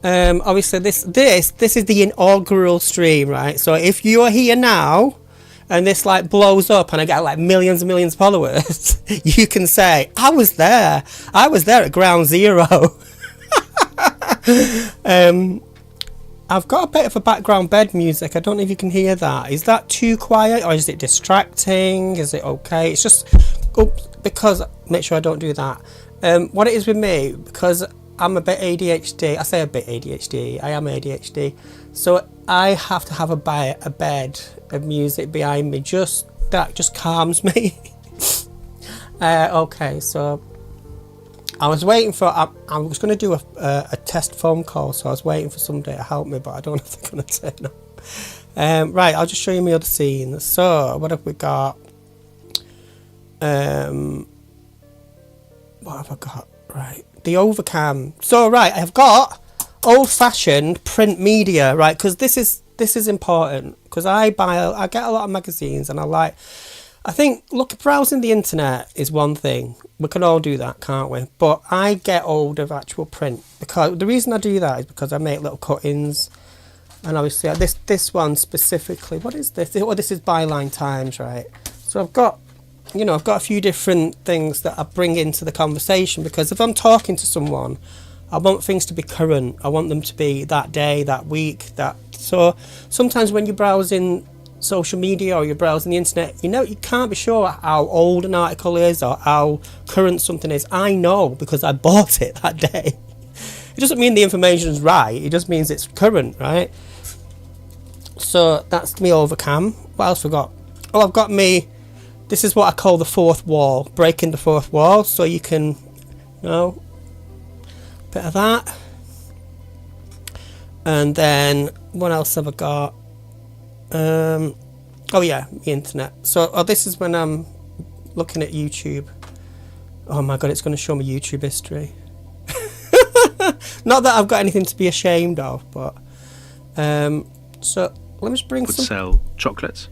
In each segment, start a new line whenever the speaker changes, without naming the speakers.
Obviously this is the inaugural stream, right? So if you're here now and this like blows up and I get like millions and millions of followers, you can say I was there at ground zero. I've got a bit of a background bed music. I don't know if you can hear that. Is that too quiet or is it distracting? Is it okay? It's just because make sure I don't do that. What it is with me, because I'm a bit ADHD. I say a bit ADHD. I am ADHD. So I have to have a bed of music behind me. That just calms me. Okay, so I was waiting for. I was going to do a test phone call, so I was waiting for somebody to help me, but I don't know if they're going to turn up. Right, I'll just show you my other scenes. So what have we got? What have I got? Right, the overcam. So right, I've got old-fashioned print media, right? Because this is important. Because I get a lot of magazines, and I think browsing the internet is one thing. We can all do that, can't we? But I get hold of actual print, because the reason I do that is because I make little cut-ins, and obviously this one specifically. What is this? Oh, this is Byline Times, right? So I've got a few different things that I bring into the conversation, because if I'm talking to someone, I want things to be current. I want them to be that day, that week, so sometimes when you're browsing social media or you're browsing the internet, you can't be sure how old an article is or how current something is. I know because I bought it that day. It doesn't mean the information's right, it just means it's current, right? So that's me overcam. What else have I got? Oh, I've got me. This is what I call the fourth wall, breaking the fourth wall, so you can, bit of that. And then what else have I got? Oh yeah, the internet. So this is when I'm looking at YouTube. Oh my god, it's going to show me YouTube history. Not that I've got anything to be ashamed of, but so let me just bring some.
Sell chocolates,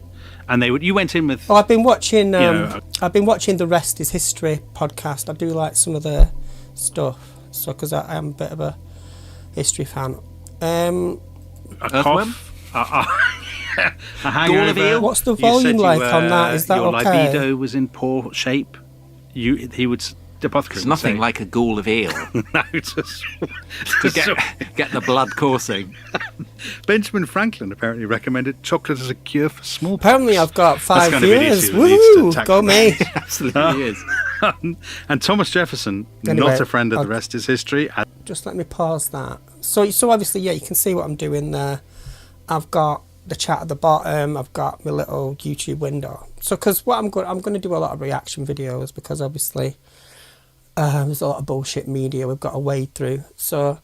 and you went in with.
Oh, I've been watching. I've been watching the Rest Is History podcast. I do like some of the stuff, so because I am a bit of a history fan.
A cough. A hangover.
What's the volume like on that? Is that
your
okay?
Your libido was in poor shape. He would.
There's nothing like a gall of eel
No,
to get the blood coursing.
Benjamin Franklin apparently recommended chocolate as a cure for smallpox.
Apparently, I've got 5 years. Woohoo! Go me!
Absolutely is.
And Thomas Jefferson, not a friend of the Rest Is History.
Just let me pause that. So obviously, yeah, you can see what I'm doing there. I've got the chat at the bottom. I've got my little YouTube window. So, because what I'm going to do a lot of reaction videos, because obviously there's a lot of bullshit media we've got to wade through. So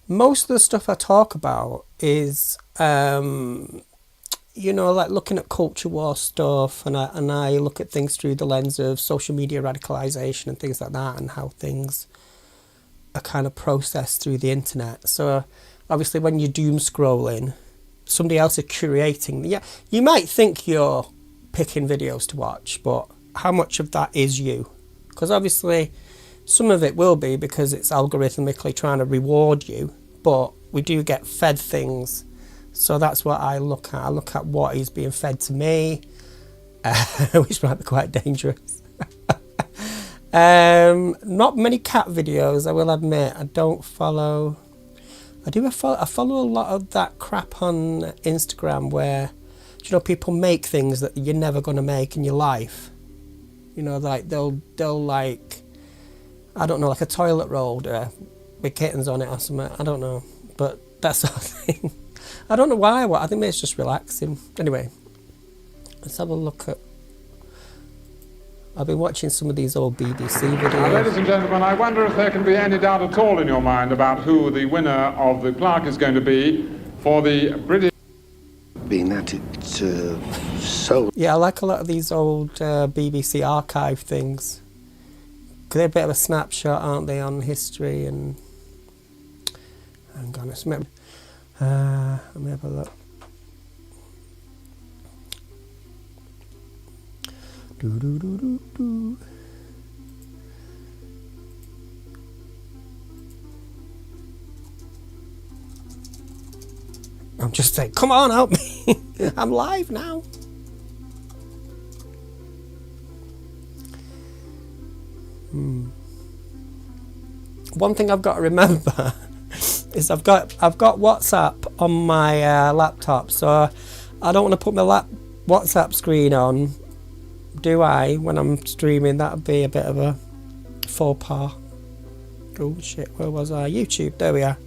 most of the stuff I talk about is like looking at culture war stuff, and I look at things through the lens of social media radicalization and things like that, and how things are kind of processed through the internet. So obviously when you're doom scrolling, somebody else is curating. Yeah, you might think you're picking videos to watch, but how much of that is you? Because obviously some of it will be because it's algorithmically trying to reward you, but we do get fed things. So that's what I look at. I look at what is being fed to me, which might be quite dangerous. Not many cat videos, I will admit. I don't follow. I follow a lot of that crap on Instagram where, people make things that you're never going to make in your life. Like they'll like, I don't know, like a toilet roll with kittens on it or something. I don't know, but that sort of thing. I don't know why. I think maybe it's just relaxing. Anyway, let's have a look at. I've been watching some of these old BBC videos.
Now, ladies and gentlemen, I wonder if there can be any doubt at all in your mind about who the winner of the plaque is going to be for the British.
Being at it so.
Yeah, I like a lot of these old BBC archive things. Because they're a bit of a snapshot, aren't they, on history and. Hang on, let me have a look. I'm just saying, come on, help me. I'm live now. One thing I've got to remember is I've got WhatsApp on my laptop, so I don't want to put my WhatsApp screen on, do I, when I'm streaming? That would be a bit of a faux pas. Oh shit, where was I? YouTube, there we are.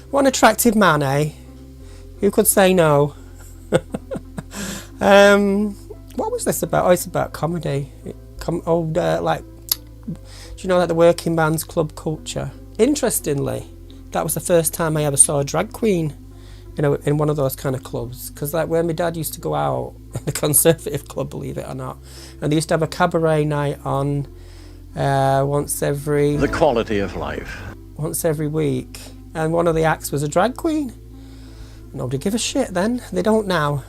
One attractive man, eh? Who could say no? What was this about? Oh, it's about comedy. Like, do you know, like the working man's club culture? Interestingly, that was the first time I ever saw a drag queen, you know, in one of those kind of clubs. Because like where my dad used to go out, in the conservative club, believe it or not, and they used to have a cabaret night on once every...
The quality of life.
Once every week. And one of the acts was a drag queen. Nobody give a shit then. They don't now.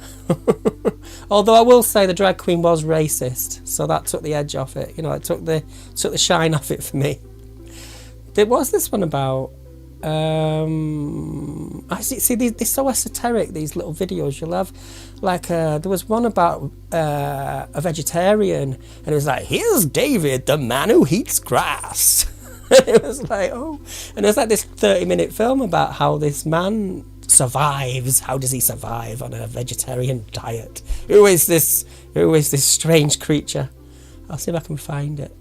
Although I will say the drag queen was racist, so that took the edge off it. You know, it took the shine off it for me. There was this one about... I see they're so esoteric, these little videos you'll have. Like there was one about a vegetarian, and it was like, here's David, the man who eats grass. It was like, oh, and there's like this 30-minute film about how this man survives. How does he survive on a vegetarian diet? Who is this strange creature? I'll see if I can find it.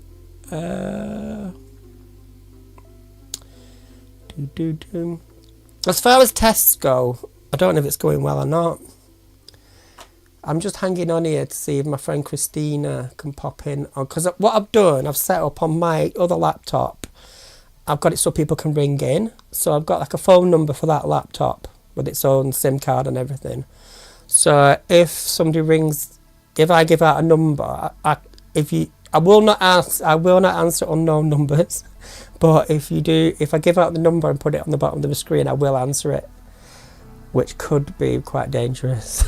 As far as tests go, I don't know if it's going well or not. I'm just hanging on here to see if my friend Christina can pop in. Because what I've done, I've set up on my other laptop, I've got it so people can ring in. So I've got like a phone number for that laptop with its own SIM card and everything. So if somebody rings, if I give out a number, I will not answer unknown numbers. But if I give out the number and put it on the bottom of the screen, I will answer it, which could be quite dangerous.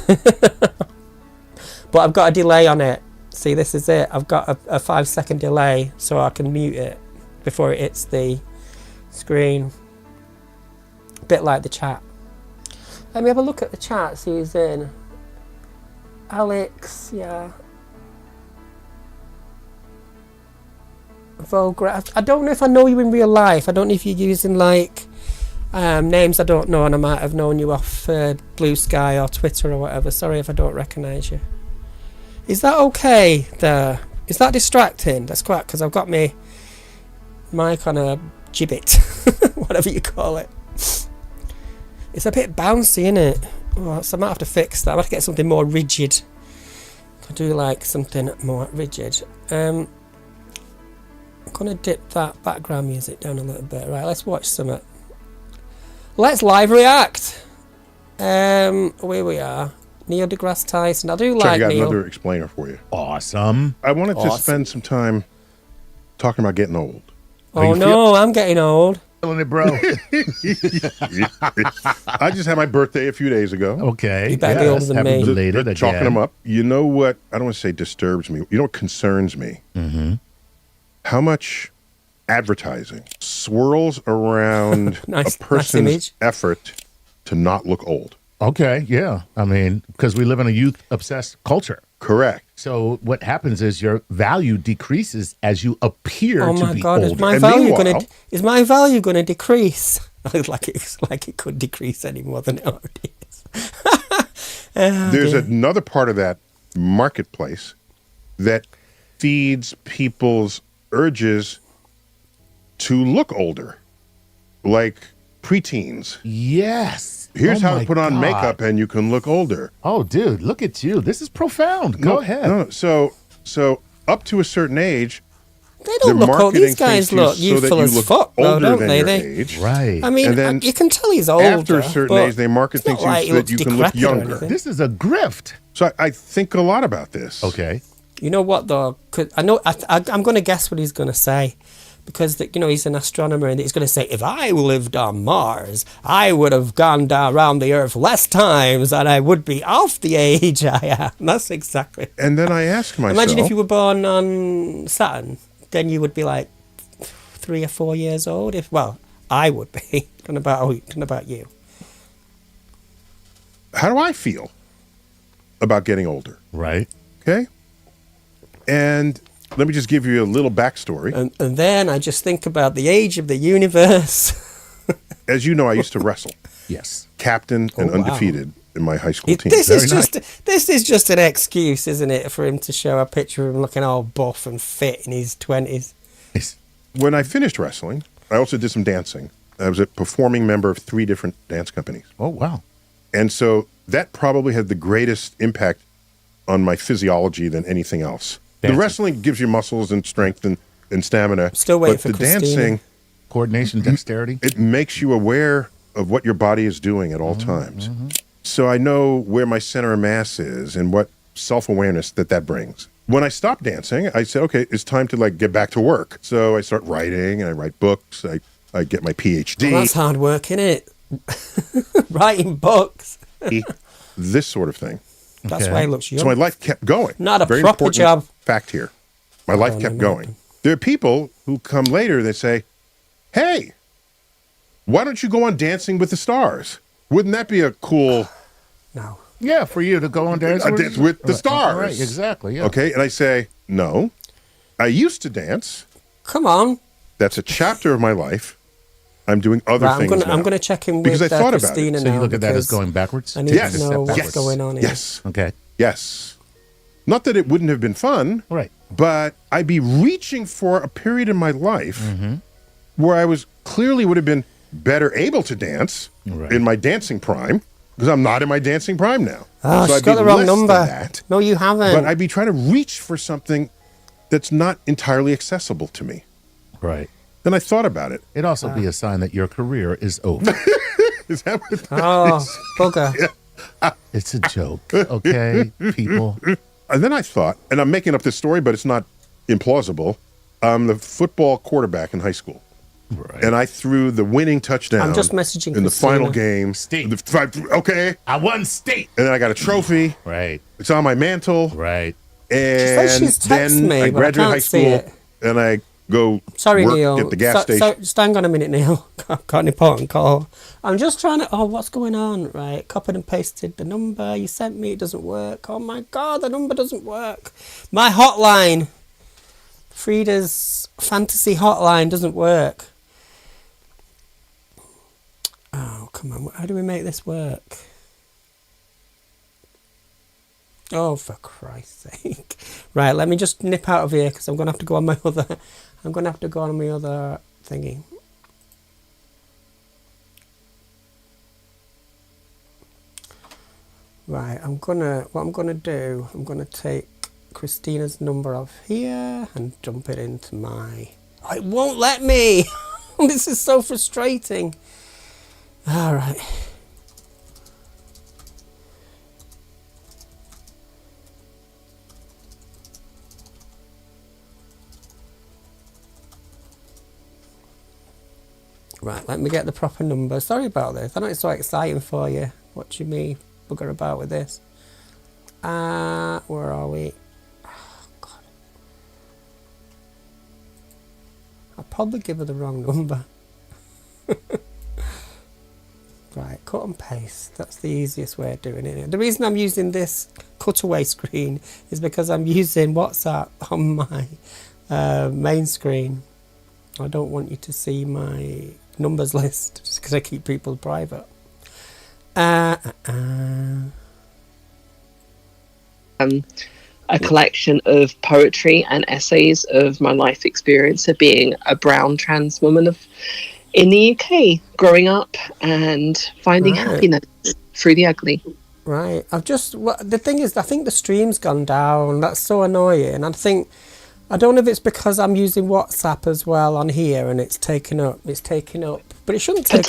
But I've got a delay on it. See, this is it. I've got a 5-second delay, so I can mute it before it hits the screen. A bit like the chat. Let me have a look at the chat, see who's in. Alex, yeah. Volgra. I don't know if I know you in real life. I don't know if you're using like names I don't know, and I might have known you off Blue Sky or Twitter or whatever. Sorry if I don't recognise you. Is that okay there? Is that distracting? That's quite, because I've got my mic on a gibbet, whatever you call it. It's a bit bouncy, isn't it? Oh, so I might have to fix that. I might have to get something more rigid. I do like something more rigid. I'm going to dip that background music down a little bit. Right, let's watch some. Let's live react. Where we are. Neil deGrasse Tyson. I do like
I got
Neil.
another explainer for you.
Awesome.
I wanted to spend some time talking about getting old.
Oh no, I'm getting old.
Feeling it, bro.
I just had my birthday a few days ago.
Okay.
You better be older than me.
Belated,
Chalking them up. You know what? I don't want to say disturbs me. You know what concerns me?
Mm-hmm.
How much advertising swirls around
Nice
a person's
image.
effort to not look old.
Okay, yeah. I mean, because we live in a youth-obsessed culture.
Correct.
So what happens is your value decreases as you appear
Oh
to
my
be
God!
older.
Is my value going to decrease? like it could decrease any more than it already is.
There's another part of that marketplace that feeds people's urges to look older, like preteens.
Yes.
Here's how
my
to put on
God.
makeup and you can look older.
Oh, dude, look at you. This is profound. Go ahead.
No, so up to a certain age,
They don't
the
look old. These
marketing
guys
thinks
look
so that
youthful
you
as
look
fuck, though,
older
don't
than
they?
your
They,
age.
Right.
I mean,
And then
you can tell he's older.
After a certain age, the market
it's not
thinks
like he
that
looks
you can look
decrepit or
younger.
anything.
This is a grift.
So I think a lot about this.
Okay.
You know what though? 'Cause I know I'm going to guess what he's going to say, because he's an astronomer and he's going to say, if I lived on Mars, I would have gone around the Earth less times and I would be off the age I am. That's exactly.
And then I ask myself,
Imagine if you were born on Saturn, then you would be like 3 or 4 years old. I would be. Don't know about you.
how do I feel about getting older?
Right.
Okay. And let me just give you a little backstory.
And then I just think about the age of the universe.
As you know, I used to wrestle.
Yes.
Captain and
wow.
undefeated in my high school team.
This is
Very
just an excuse, isn't it, for him to show a picture of him looking all buff and fit in his 20s.
When I finished wrestling, I also did some dancing. I was a performing member of 3 different dance companies.
Oh, wow.
And so that probably had the greatest impact on my physiology than anything else.
Dancing.
The wrestling gives you muscles and strength and stamina.
Still waiting
but
for
the
Christina.
dancing,
Coordination, dexterity.
it makes you aware of what your body is doing at all times. So I know where my center of mass is and what self-awareness that brings. When I stopped dancing, I said, okay, it's time to get back to work. So I start writing, and I write books. I get my PhD.
Well, that's hard work, isn't it? Writing books.
This sort of thing.
That's
Okay.
why he looks young.
So my life kept going.
Not a
Very
proper
important
job.
fact here. My life kept going. There are people who come later that say, hey, why don't you go on Dancing with the Stars? Wouldn't that be a cool
No.
Yeah, for you to go on Dance
Dance with the
Right,
Stars?
Right, exactly. Yeah.
Okay, and I say, no, I used to dance.
Come on.
That's a chapter of my life. I'm doing other
Right,
things
I'm
now.
gonna check in
Because
with
I thought about it.
Christina
So
now.
you look at that as
because
going backwards?
I need
Yes,
to know what's
backwards.
going on here.
Yes,
Okay.
yes. Not that it wouldn't have been fun,
Right.
but I'd be reaching for a period in my life where I was clearly would have been better able to dance
Right.
in my dancing prime, because I'm not in my dancing prime now.
Oh, she's
I'd
got
be
the wrong
less than
number.
that,
No, you haven't.
but I'd be trying to reach for something that's not entirely accessible to me.
Right.
Then I thought about it.
It'd also be a sign that your career is over.
Is that what
Oh, bugger.
It's a joke, okay, people?
And then I thought, and I'm making up this story, but it's not implausible. I'm the football quarterback in high school.
Right.
And I threw the winning touchdown
I'm just messaging
in the
Christina.
final game.
State.
Okay.
I won state.
And then I got a trophy.
Right.
It's on my mantle.
Right.
And
she's texted
then
me,
I
but I
graduate
can't
high
see
school.
it.
And I go
Sorry,
work
Neil.
at the gas station.
Just hang on a minute, Neil. I've got an important call. I'm just trying to... Oh, what's going on? Right, copied and pasted the number you sent me. It doesn't work. Oh, my God, the number doesn't work. My hotline, Freda's fantasy hotline, doesn't work. Oh, come on. How do we make this work? Oh, for Christ's sake. Right, let me just nip out of here because I'm going to have to go on my other... I'm going to have to go on my other thingy. Right, what I'm going to do, I'm going to take Christina's number off here and dump it into my... Oh, it won't let me! This is so frustrating. All right. Right, let me get the proper number. Sorry about this. I know it's so exciting for you, watching me bugger about with this. Where are we? Oh, God. I'll probably give her the wrong number. Right, cut and paste. That's the easiest way of doing it. The reason I'm using this cutaway screen is because I'm using WhatsApp on my main screen. I don't want you to see my numbers list just because I keep people private.
A collection of poetry and essays of my life experience of being a brown trans woman in the UK, growing up and finding happiness through the ugly.
Right. The thing is, I think the stream's gone down. That's so annoying. I don't know if it's because I'm using WhatsApp as well on here and it's taken up. But it shouldn't take...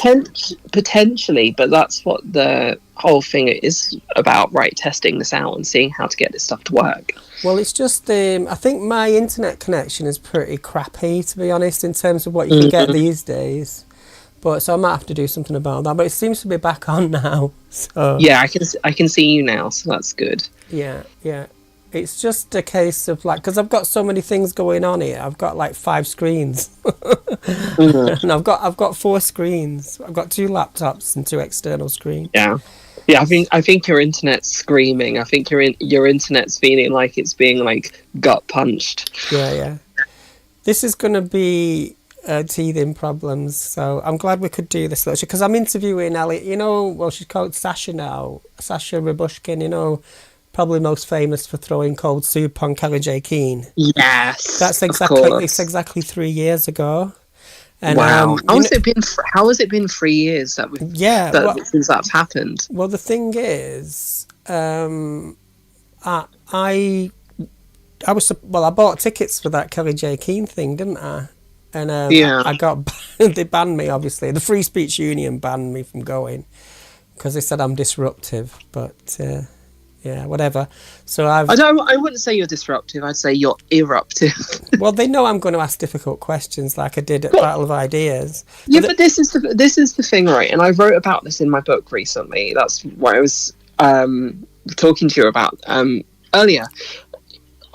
Potentially, but that's what the whole thing is about, right? Testing this out and seeing how to get this stuff to work.
Well, it's just, I think my internet connection is pretty crappy, to be honest, in terms of what you can get these days. But so I might have to do something about that. But it seems to be back on now. So
yeah, I can see you now, so that's good.
Yeah. It's just a case of like, because I've got so many things going on here. I've got like 5 screens, and I've got 4 screens. I've got 2 laptops and 2 external screens.
Yeah. Yeah, I think your internet's screaming. I think your internet's feeling like it's being like gut punched.
Yeah. This is going to be teething problems, so I'm glad we could do this because I'm interviewing Ellie. She's called Sasha now. Sasha Rabushkin. Probably most famous for throwing cold soup on Kelly J. Keane.
Yes,
it's exactly 3 years ago. And,
wow. How has it been 3 years since that's happened?
Well, the thing is, I bought tickets for that Kelly J. Keane thing, didn't I? And I got they banned me. Obviously, the Free Speech Union banned me from going because they said I'm disruptive. But whatever. So I
wouldn't say you're disruptive. I'd say you're eruptive.
Well, they know I'm going to ask difficult questions, like I did at Battle of Ideas.
Yeah, but this is the thing, right? And I wrote about this in my book recently. That's what I was talking to you about earlier.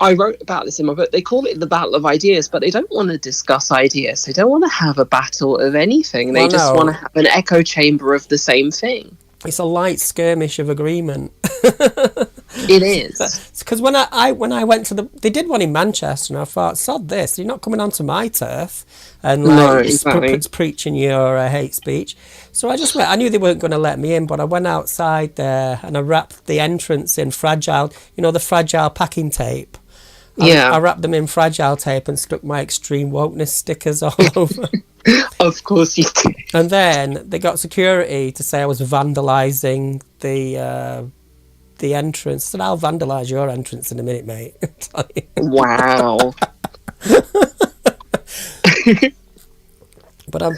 I wrote about this in my book. They call it the Battle of Ideas, but they don't want to discuss ideas. They don't want to have a battle of anything. They just want to have an echo chamber of the same thing.
It's a light skirmish of agreement.
It is.
Because when I went to they did one in Manchester, and I thought, sod this, you're not coming onto my turf and preaching your hate speech. So I just went. I knew they weren't going to let me in, but I went outside there and I wrapped the entrance in fragile, the fragile packing tape. I wrapped them in fragile tape and stuck my extreme wokeness stickers all over.
Of course you did.
And then they got security to say I was vandalising the entrance. I said, I'll vandalise your entrance in a minute, mate.
Wow.
But I'm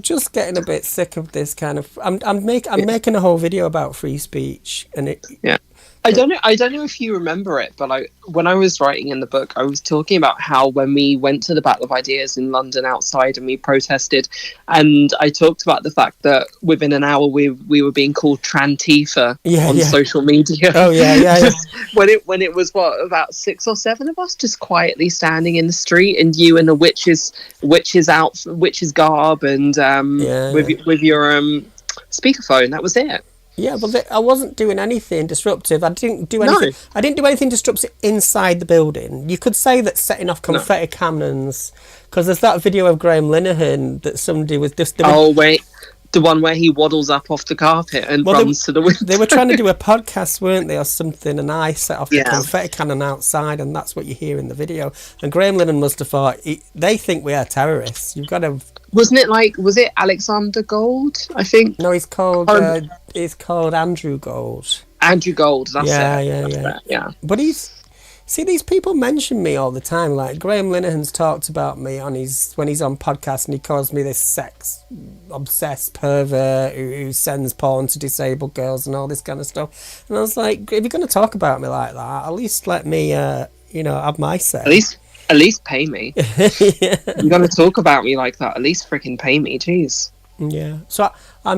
just getting a bit sick of this kind of. I'm making a whole video about free speech, and it.
Yeah. I don't know if you remember it, but when I was writing in the book, I was talking about how when we went to the Battle of Ideas in London outside and we protested, and I talked about the fact that within an hour we were being called Trantifa on social media.
Oh yeah.
when it was about 6 or 7 of us just quietly standing in the street, and you in a witch's garb and with your speakerphone. That was it.
Yeah, but I wasn't doing anything disruptive. I didn't do anything. No. I didn't do anything disruptive inside the building. You could say that setting off confetti cannons, because there's that video of Graham Linehan that somebody was just.
Wait, the one where he waddles up off the carpet and runs to the window.
They were trying to do a podcast, weren't they, or something? And I set off the confetti cannon outside, and that's what you hear in the video. And Graham Linehan must have thought they think we are terrorists. You've got to.
Was it Alexander Gold? I think.
No, he's called Andrew Gold.
Andrew Gold. That's
it. Yeah. But these people mention me all the time. Like Graham Linehan's talked about me when he's on podcasts, and he calls me this sex obsessed pervert who sends porn to disabled girls and all this kind of stuff. And I was like, if you're going to talk about me like that, at least let me, have my say.
At least pay me. You're going to talk about me like that. At least freaking pay me. Jeez.
Yeah. So I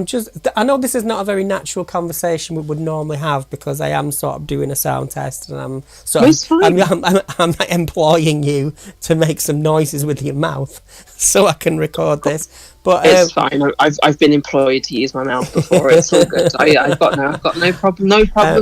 know this is not a very natural conversation we would normally have, because I am sort of doing a sound test, and I'm employing you to make some noises with your mouth so I can record this. But
it's fine. I've been employed to use my mouth before. It's all good. I've got no problem with that.